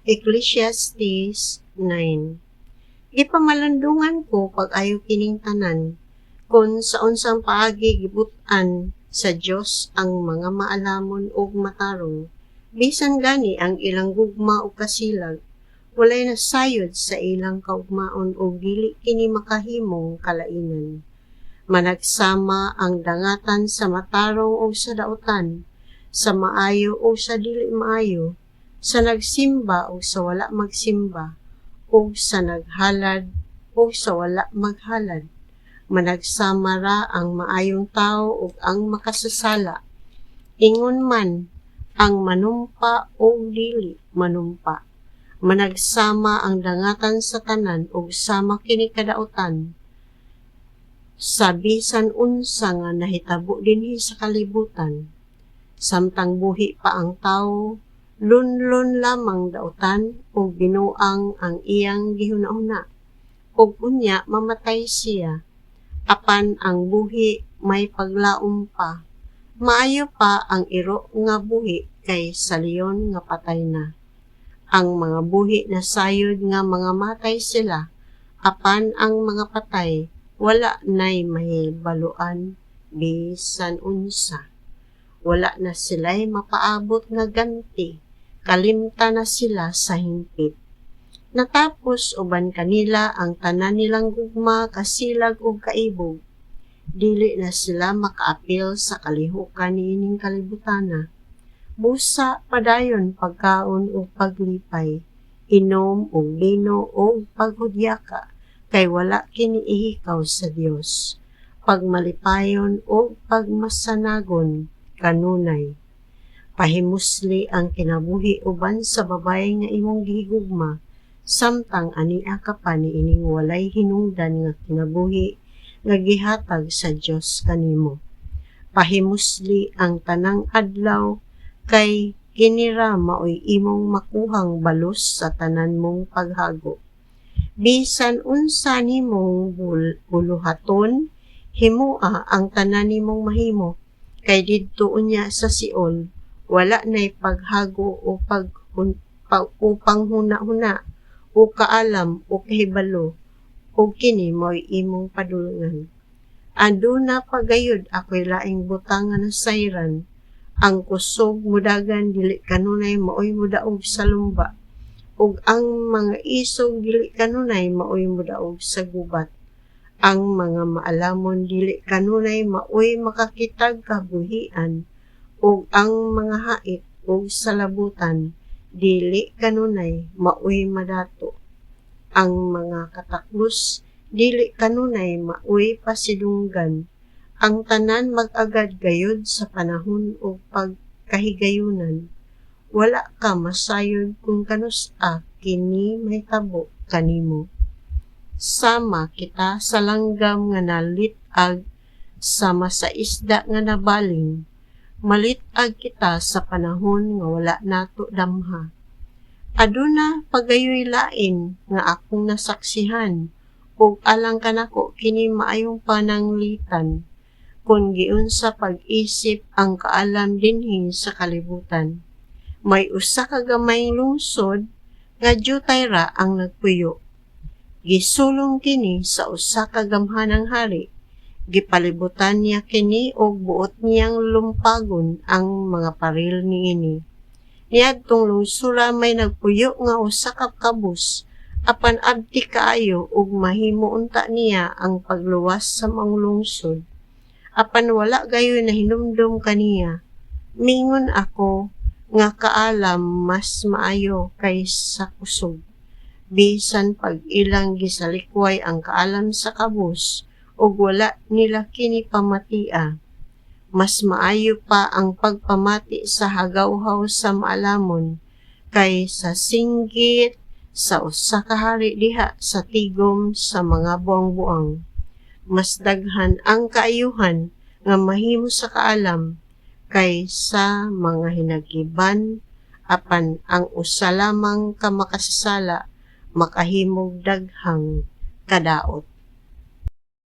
Ecclesiastes 9. Ipamalandungan ko pag-ayo kining tanan, kung sa unsang paagi gibutan sa Dios ang mga maalamon ug matarong, bisan gani ang ilang gugma ug kasilag, walay nasayod sa ilang kaugmaon ug dili kini makahimong kalainan. Managsama ang dangatan sa matarong ug sa dautan, sa maayo ug sa dili maayo, sa nagsimba ug sa wala magsimba, ug sa naghalad ug sa wala maghalad. Managsama ra ang maayong tao ug ang makasasala, ingon man ang manumpa ug dili manumpa. Managsama ang dangatan sa tanan ug sama kini kadautan, sa bisan unsa nga nahitabo dinhi sa kalibutan. Samtang buhi pa ang tawo, lunlon lamang dautan ug binuang ang iyang gihuna-una, ug unya mamatay siya. Apan ang buhi may paglaom pa, maayo pa ang iro nga buhi kay sa leon nga patay na. Ang mga buhi na sayod nga mga matay sila, apan ang mga patay wala nay mahibaluan bisan unsa. Wala na sila'y mapaabot nga ganti, kalimta na sila sa hingpit. Natapos uban kanila ang tanan nilang gugma, kasilag ug kaibog. Dili na sila makaapil sa kalihukan niining kalibutana. Busa padayon pagkaon ug paglipay, inom ug bino ug paghudyaka, kay wala kini ihikaw sa Dios. Pagmalipayon ug pagmasanagon kanunay. Pahimusli ang kinabuhi uban sa babae nga imong gihigugma, samtang ania ka pa niining walay hinungdan nga kinabuhi nga gihatag sa Dios kanimo. Pahimusli ang tanang adlaw, kay kinira maoy imong makuhang balos sa tanan mong paghago. Bisan unsa nimong buluhaton, himua ang tanan nimong mahimo, kay didto unya sa Siol, wala nay paghago o panghuna-huna o kaalam o kahibalo, o kini mo'y imong padulngan. Aduna pagayod ako'y laing butang nga nasayran, ang kusog mudagan dili kanunay maoy mudaog sa lumba, ug ang mga isog dili kanunay maoy mudaog sa gubat. Ang mga maalamon dili kanunay maoy makakitag kabuhian, ug ang mga hait ug salabutan dili kanunay maoy madato. Ang mga kataklos dili kanunay maoy pasidunggan. Ang tanan mag-agad gayud sa panahon ug pagkahigayunan. Wala ka masayod kung kanus-a kini may tabo kanimo. Sama kita sa langgam nga nalitag, sama sa isda nga nabaling. Malitag kita sa panahon nga wala nato damha. Aduna pagayoy lain nga akong nasaksihan, ug alang kanako kini maayong pananglitan, kung giun sa pag-isip ang kaalam dinhi sa kalibutan. May usa ka gamayng lungsod nga diutay ra ang nagpuyo. Gisulong kini sa usa ka gamhanang hari. Gipalibutan niya kini og buot niyang lumpagon ang mga paril niini. Niadtong lungsura may nagpuyo nga usa ka kabus, apan abti kaayo ug mahimo unta niya ang pagluwas sa maong lungsod. Apan wala gayon na hinumdum kaniya. Mingon ako nga kaalam mas maayo kaysa kusog. Bisan pag ilang gisalikway ang kaalam sa kabus, ug wala nila kini pamatia. Mas maayo pa ang pagpamati sa hagawhaw sa maalamon, kay sa singgit sa usa ka hari diha sa tigom sa mga buang-buang. Mas daghan ang kaayuhan nga mahimo sa kaalam, kay sa mga hinagiban, apan ang usa lamang ka makasasala makahimog daghang kadaot.